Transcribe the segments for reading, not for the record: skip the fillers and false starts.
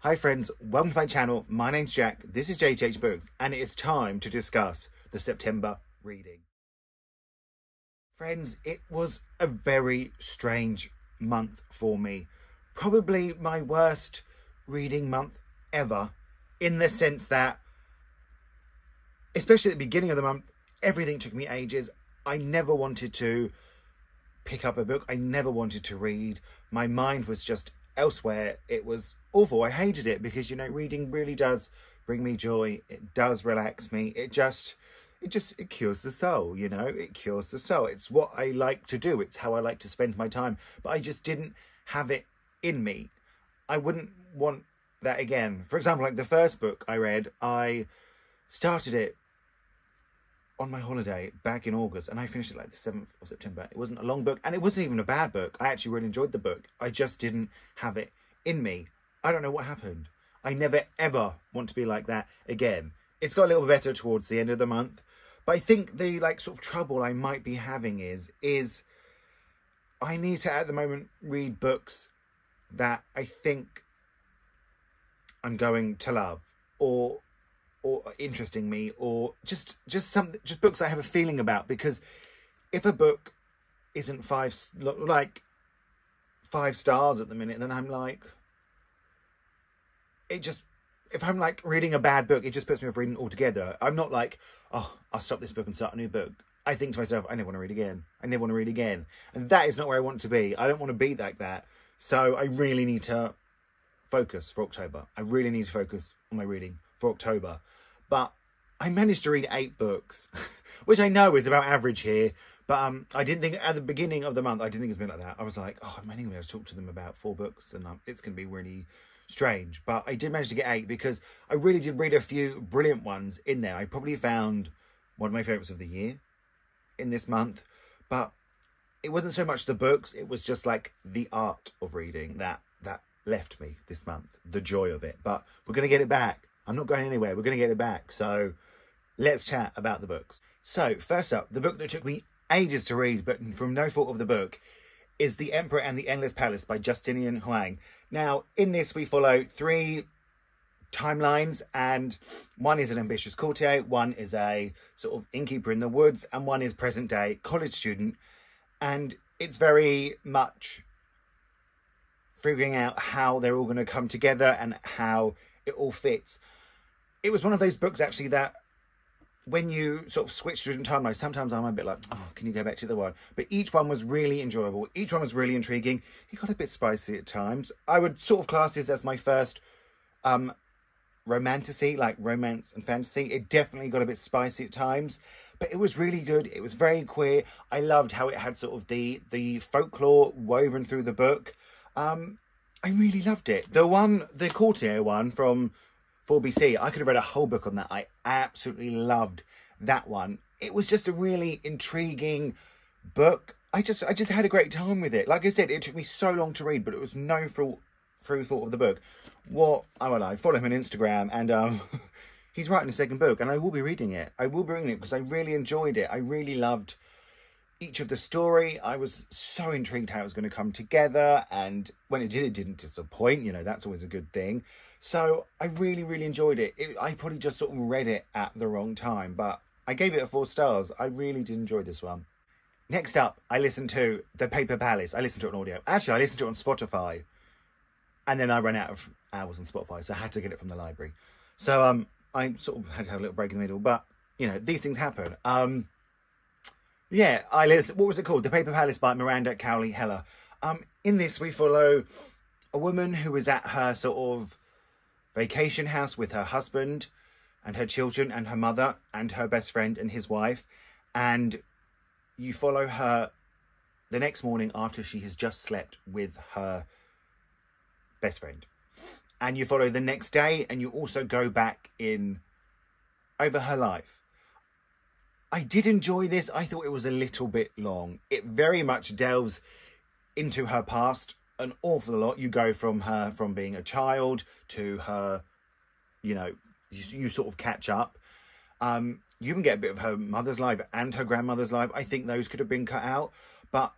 Hi friends, welcome to my channel. My name's Jack, this is Jthbooks, and it is time to discuss the September reading. Friends, it was a very strange month for me. Probably my worst reading month ever, in the sense that, especially at the beginning of the month, everything took me ages. I never wanted to pick up a book. I never wanted to read. My mind was just elsewhere. It was awful. I hated it because, you know, reading really does bring me joy. It does relax me. It cures the soul, you know. It cures the soul. It's what I like to do. It's how I like to spend my time. But I just didn't have it in me. I wouldn't want that again. For example, like the first book I read, I started it on my holiday back in August, and I finished it like the 7th of September. It wasn't a long book, and it wasn't even a bad book. I actually really enjoyed the book. I just didn't have it in me. I don't know what happened. I never ever want to be like that again. It's got a little bit better towards the end of the month, but I think the sort of trouble I might be having is I need to at the moment read books that I think I'm going to love, or interesting me, or just books I have a feeling about. Because if a book isn't 5 stars at the minute, then I'm like, if I'm like reading a bad book, it just puts me off reading altogether. I'm not like, oh, I'll stop this book and start a new book. I think to myself, I never want to read again. I never want to read again. And that is not where I want to be. I don't want to be like that. So I really need to focus for October. I really need to focus on my reading for October. But I managed to read 8 books, which I know is about average here. But I didn't think at the beginning of the month, I didn't think it was been like that. I was like, oh, I'm only going to talk to them about 4 books, and it's going to be really strange. But I did manage to get 8 because I really did read a few brilliant ones in there. I probably found one of my favourites of the year in this month. But it wasn't so much the books, it was just like the art of reading that left me this month, the joy of it. But we're going to get it back. I'm not going anywhere. We're going to get it back. So let's chat about the books. So first up, the book that took me ages to read, but from no fault of the book, is The Emperor and the Endless Palace by Justinian Huang. Now, in this, we follow 3 timelines, and one is an ambitious courtier, one is a sort of innkeeper in the woods, and one is present day college student. And it's very much figuring out how they're all going to come together and how it all fits. It was one of those books, actually, that when you sort of switch through timelines, sometimes I'm a bit like, oh, can you go back to the one? But each one was really enjoyable. Each one was really intriguing. It got a bit spicy at times. I would sort of class this as my first romantasy, like romance and fantasy. It definitely got a bit spicy at times, but it was really good. It was very queer. I loved how it had sort of the folklore woven through the book. I really loved it. The courtier one from 4BC, I could have read a whole book on that. I absolutely loved that one. It was just a really intriguing book. I just had a great time with it. Like I said, it took me so long to read, but it was no through thought of the book. I follow him on Instagram, and he's writing a second book, and I will be reading it. I will be reading it because I really enjoyed it. I really loved each of the story. I was so intrigued how it was going to come together, and when it didn't disappoint. You know, that's always a good thing. So I really, really enjoyed it. I probably just sort of read it at the wrong time, but I gave it a 4 stars. I really did enjoy this one. Next up, I listened to The Paper Palace. I listened to it on audio. Actually, I listened to it on Spotify, and then I ran out of hours on Spotify, so I had to get it from the library. So I sort of had to have a little break in the middle, but, you know, these things happen. Yeah, I listened. What was it called? The Paper Palace by Miranda Cowley Heller. In this, we follow a woman who is at her sort of vacation house with her husband and her children and her mother and her best friend and his wife. And you follow her the next morning after she has just slept with her best friend. And you follow the next day, and you also go back in over her life. I did enjoy this. I thought it was a little bit long. It very much delves into her past an awful lot. You go from being a child to her, you know, you sort of catch up. You can get a bit of her mother's life and her grandmother's life. I think those could have been cut out. But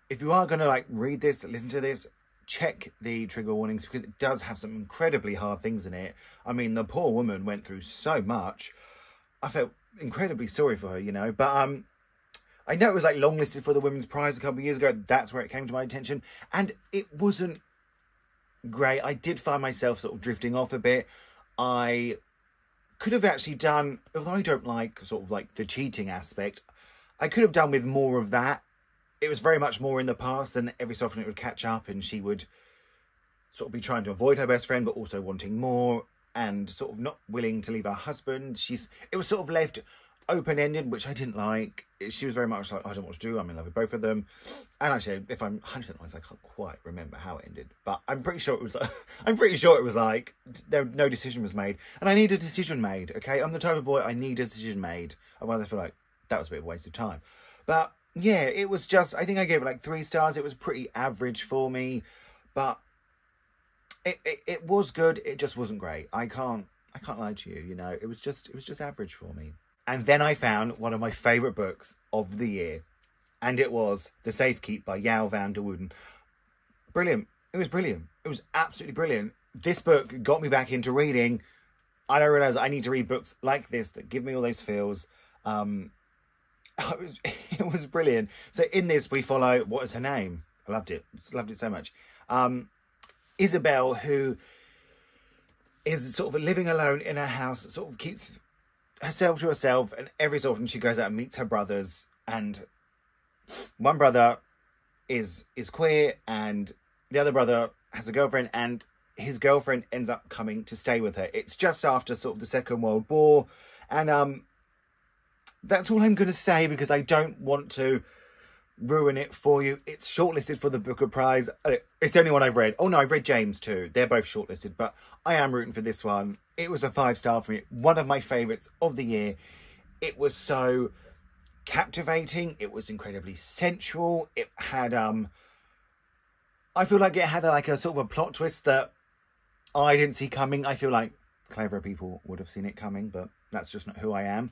if you are going to like read this, listen to this, check the trigger warnings because it does have some incredibly hard things in it. I mean, the poor woman went through so much. I felt incredibly sorry for her, you know. But I know it was like longlisted for the Women's Prize a couple of years ago. That's where it came to my attention. And it wasn't great. I did find myself sort of drifting off a bit. I could have actually done, although I don't like sort of like the cheating aspect, I could have done with more of that. It was very much more in the past, and every so often it would catch up and she would sort of be trying to avoid her best friend, but also wanting more and sort of not willing to leave her husband. It was sort of left open-ended, which I didn't like. She was very much like, I don't know what to do. I'm in love with both of them. And actually, if I'm 100% honest, I can't quite remember how it ended. But I'm pretty sure it was, like, no decision was made. And I need a decision made, okay? I'm the type of boy, I need a decision made. Otherwise, I feel like that was a bit of a waste of time. But yeah, it was just, I think I gave it like 3 stars. It was pretty average for me, but it was good. It just wasn't great. I can't lie to you, you know, it was just average for me. And then I found one of my favourite books of the year, and it was The Safekeep by Yael van der Wooden. Brilliant. It was brilliant. It was absolutely brilliant. This book got me back into reading. I don't realise I need to read books like this that give me all those feels. It was brilliant. So in this, we follow, what is her name? I loved it. Loved it so much. Isabel, who is sort of living alone in her house, sort of keeps herself to herself, and every so often she goes out and meets her brothers, and one brother is queer, and the other brother has a girlfriend, and his girlfriend ends up coming to stay with her. It's just after sort of the Second World War, and that's all I'm going to say because I don't want to ruin it for you. It's shortlisted for the Booker Prize. It's the only one I've read. Oh no, I've read James too. They're both shortlisted, but I am rooting for this one. It was a 5-star for me. One of my favourites of the year. It was so captivating. It was incredibly sensual. It had I feel like it had like a sort of a plot twist that I didn't see coming. I feel like clever people would have seen it coming, but that's just not who I am.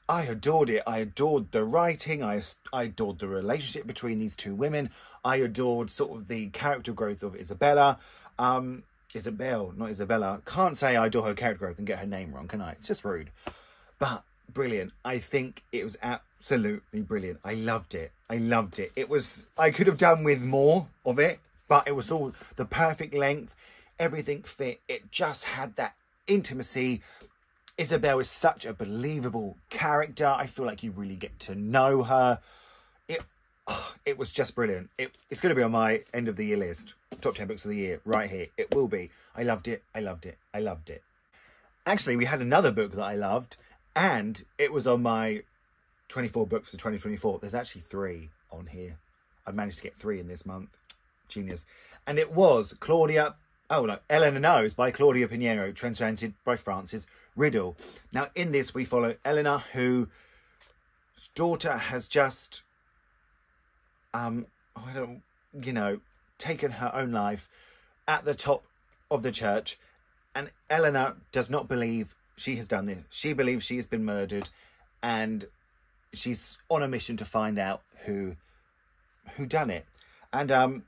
I adored it. I adored the writing. I adored the relationship between these two women. I adored sort of the character growth of Isabella. Isabel, not Isabella. Can't say I adore her character growth and get her name wrong, can I? It's just rude. But brilliant. I think it was absolutely brilliant. I loved it. I loved it. I could have done with more of it, but it was all the perfect length. Everything fit. It just had that intimacy. Isabel is such a believable character. I feel like you really get to know her. It was just brilliant. It's going to be on my end of the year list. Top 10 books of the year, right here. It will be. I loved it. I loved it. I loved it. Actually, we had another book that I loved, and it was on my 24 books for 2024. There's actually 3 on here. I managed to get 3 in this month. Genius. And it was Elena Knows by Claudia Pinheiro, translated by Frances Riddle. Now, in this, we follow Elena, whose daughter has just, taken her own life at the top of the church. And Elena does not believe she has done this. She believes she has been murdered, and she's on a mission to find out who done it. And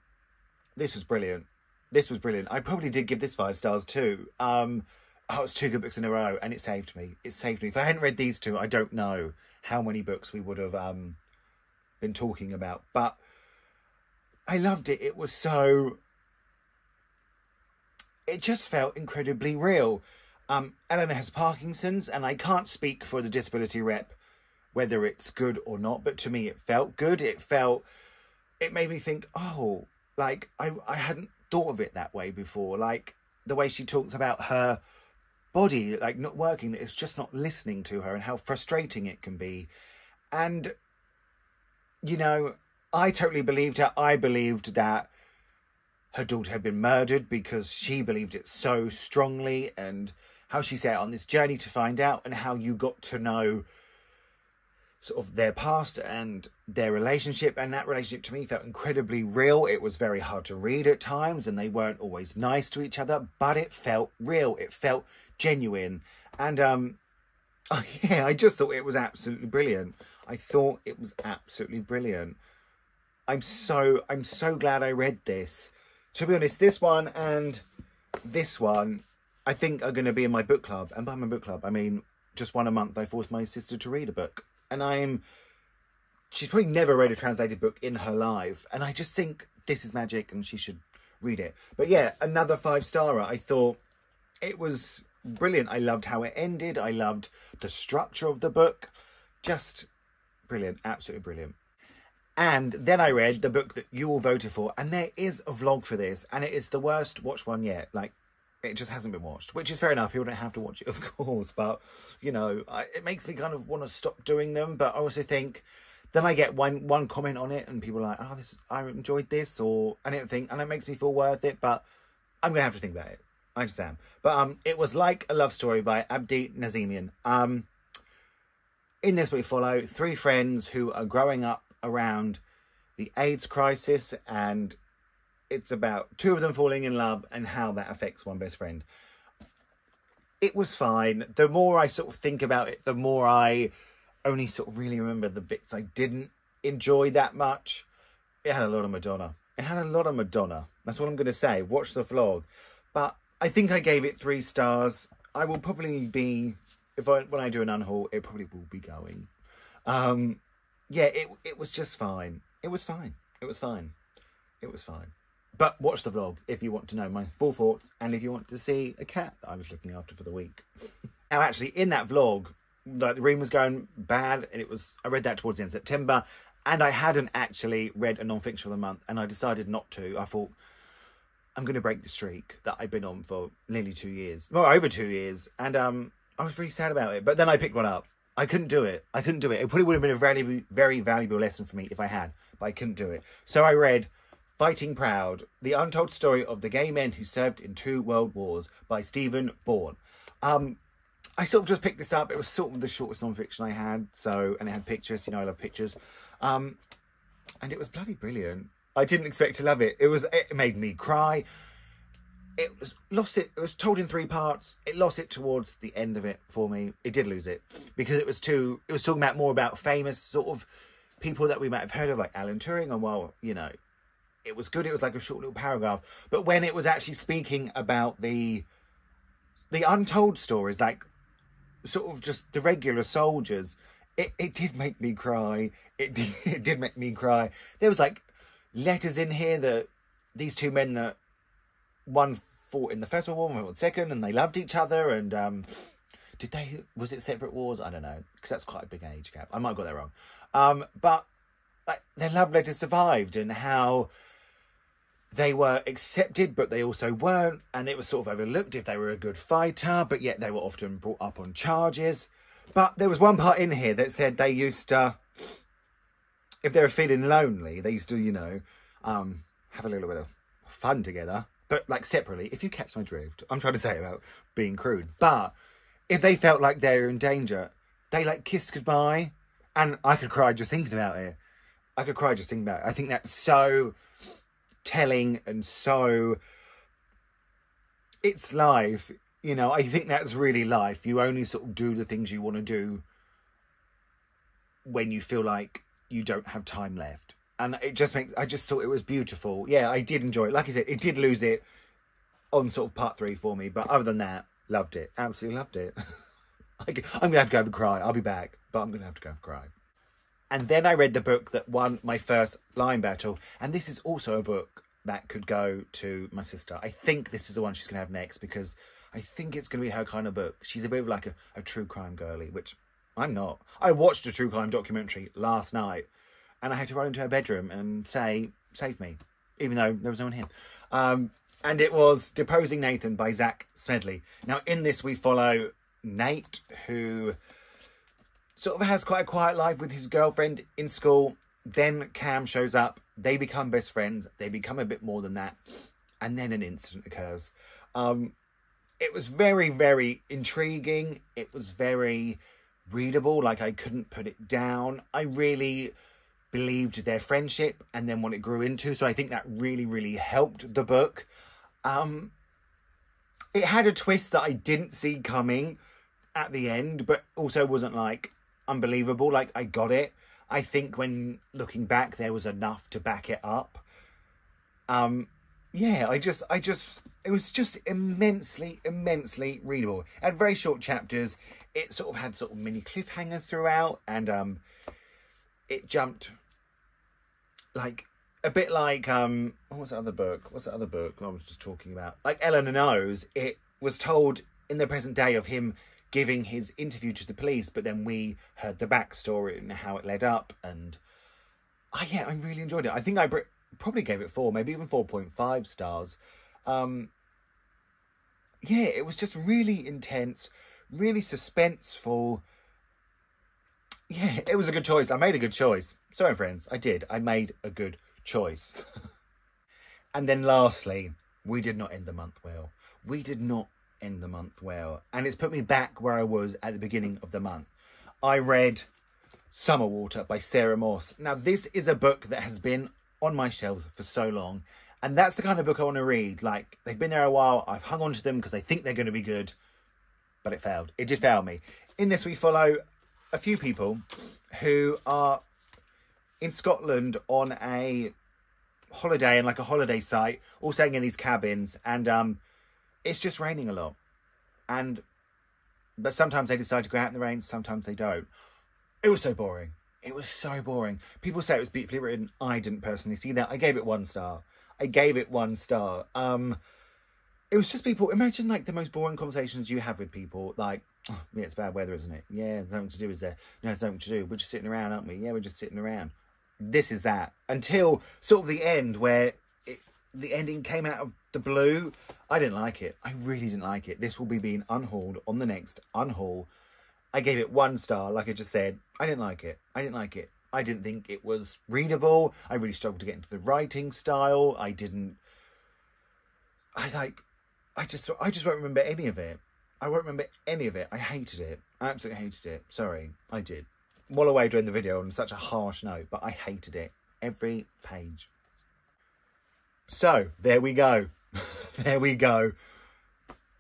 this was brilliant. This was brilliant. I probably did give this 5 stars too. It's 2 good books in a row, and it saved me. It saved me. If I hadn't read these 2, I don't know how many books we would have been talking about. But I loved it. It just felt incredibly real. Elena has Parkinson's, and I can't speak for the disability rep whether it's good or not, but to me it felt good. It made me think, I hadn't thought of it that way before. Like the way she talks about her body like not working, that it's just not listening to her, and how frustrating it can be. And I totally believed her. I believed that her daughter had been murdered because she believed it so strongly, and how she set out on this journey to find out, and how you got to know sort of their past and their relationship. And that relationship to me felt incredibly real. It was very hard to read at times, and they weren't always nice to each other, but it felt real. It felt genuine. And I just thought it was absolutely brilliant. I thought it was absolutely brilliant. I'm so glad I read this. to be honest, this one and this one, I think are going to be in my book club. And by my book club, I mean, just one a month, I force my sister to read a book. And she's probably never read a translated book in her life. And I just think this is magic and she should read it. But yeah, another 5-starer. I thought it was brilliant. I loved how it ended. I loved the structure of the book. Just brilliant. Absolutely brilliant. And then I read the book that you all voted for. And there is a vlog for this. And it is the worst watched one yet. Like, it just hasn't been watched. Which is fair enough. People don't have to watch it, of course. But, you know, it makes me kind of want to stop doing them. But I also think... Then I get one comment on it and people are like, oh, I enjoyed this and everything. And it makes me feel worth it. But I'm going to have to think about it. I just am. But it was Like a Love Story by Abdi Nazemian. In this we follow 3 friends who are growing up around the AIDS crisis. And it's about 2 of them falling in love and how that affects one best friend. It was fine. The more I sort of think about it, the more I... only sort of really remember the bits I didn't enjoy that much. It had a lot of Madonna. It had a lot of Madonna. That's what I'm going to say. Watch the vlog. But I think I gave it 3 stars. I will probably be... when I do an unhaul, it probably will be going. Yeah, it was just fine. It was fine. It was fine. It was fine. But watch the vlog if you want to know my full thoughts and if you want to see a cat that I was looking after for the week. Now, actually, in that vlog... like the reading was going bad and I read that towards the end of September and I hadn't actually read a non-fiction of the month and I decided not to. I thought I'm going to break the streak that I've been on for nearly 2 years, well over 2 years, and I was really sad about it. But then I picked one up. I couldn't do it. It probably would have been a very, very valuable lesson for me if I had, but I couldn't do it. So I read Fighting Proud, The Untold Story of the Gay Men Who Served in 2 World Wars by Stephen Bourne. I sort of just picked this up. It was sort of the shortest non-fiction I had. And it had pictures. You know, I love pictures. And it was bloody brilliant. I didn't expect to love it. It made me cry. It was told in 3 parts. It lost it towards the end of it for me. It did lose it. Because it was talking more about famous sort of people that we might have heard of, like Alan Turing. And well, you know, it was good. It was like a short little paragraph. But when it was actually speaking about the untold stories, like, sort of just the regular soldiers, it did make me cry. It did make me cry. There was like letters in here that these 2 men, that one fought in the First World War, one fought in the Second, and they loved each other. And was it separate wars? I don't know, because that's quite a big age gap. I might have got that wrong. But like, their love letters survived, and how they were accepted, but they also weren't. And it was sort of overlooked if they were a good fighter, but yet they were often brought up on charges. But there was one part in here that said they used to, if they were feeling lonely, they used to, you know, have a little bit of fun together, but like separately, if you catch my drift. I'm trying to say about being crude. But if they felt like they were in danger, they like kissed goodbye. And I could cry just thinking about it. I think that's so... telling, and so it's life, you know. I think that's really life. You only sort of do the things you want to do when you feel like you don't have time left, and I just thought it was beautiful. Yeah, I did enjoy it. Like I said, it did lose it on sort of part 3 for me, but other than that, loved it. Absolutely loved it. I'm gonna have to go have a cry. I'll be back, but I'm gonna have to go have a cry. And then I read the book that won my first line battle. And this is also a book that could go to my sister. I think this is the one she's going to have next, because I think it's going to be her kind of book. She's a bit of like a true crime girly, which I'm not. I watched a true crime documentary last night and I had to run into her bedroom and say, save me, even though there was no one here. And it was Deposing Nathan by Zach Smedley. Now, in this, we follow Nate, who... sort of has quite a quiet life with his girlfriend in school. Then Cam shows up. They become best friends. They become a bit more than that. And then an incident occurs. It was very, very intriguing. It was very readable. Like, I couldn't put it down. I really believed their friendship and then what it grew into. So I think that really, really helped the book. It had a twist that I didn't see coming at the end, but also wasn't like unbelievable. Like, I got it. I think when looking back, there was enough to back it up. yeah, it was just immensely readable. It had very short chapters. It sort of had sort of mini cliffhangers throughout, and it jumped like a bit like what's the other book? What's the other book I was just talking about? Like Elena Knows. It was told in the present day of him giving his interview to the police, but then we heard the backstory and how it led up, and yeah, I really enjoyed it. I think I probably gave it 4, maybe even 4.5 stars. Yeah, it was just really intense, really suspenseful. Yeah, it was a good choice. I made a good choice. Sorry, friends, I did. I made a good choice. And then lastly, we did not end the month well. We did not end the month well. And it's put me back where I was at the beginning of the month. I read Summerwater by Sarah Moss. Now, this is a book that has been on my shelves for so long. And that's the kind of book I want to read. Like, they've been there a while. I've hung on to them because I think they're going to be good. But it failed. It did fail me. In this, we follow a few people who are in Scotland on a holiday, and like a holiday site, all staying in these cabins, and it's just raining a lot. But sometimes they decide to go out in the rain, sometimes they don't. It was so boring. It was so boring. People say it was beautifully written. I didn't personally see that. I gave it 1 star. It was just people. Imagine like the most boring conversations you have with people. Like, oh, yeah, it's bad weather, isn't it? Yeah, there's nothing to do, is there? No, there's nothing to do. We're just sitting around, aren't we? Yeah, we're just sitting around. This is that. Until sort of the end, where the ending came out of the blue. I didn't like it. I really didn't like it. This will be being unhauled on the next unhaul. I gave it 1 star, like I just said. I didn't like it. I didn't think it was readable. I really struggled to get into the writing style. I just won't remember any of it. I won't remember any of it. I hated it. I absolutely hated it. Sorry, I did. While away doing the video on such a harsh note, but I hated it. Every page. So, there we go. There we go.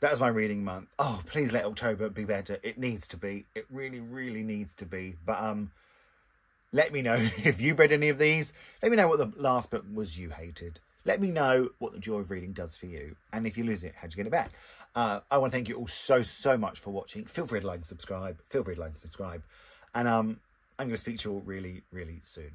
That was my reading month. Oh, please let October be better. It needs to be. It really, really needs to be. But let me know if you've read any of these. Let me know what the last book was you hated. Let me know what the joy of reading does for you. And if you lose it, how'd you get it back? I want to thank you all so much for watching. Feel free to like and subscribe. And I'm going to speak to you all really, really soon.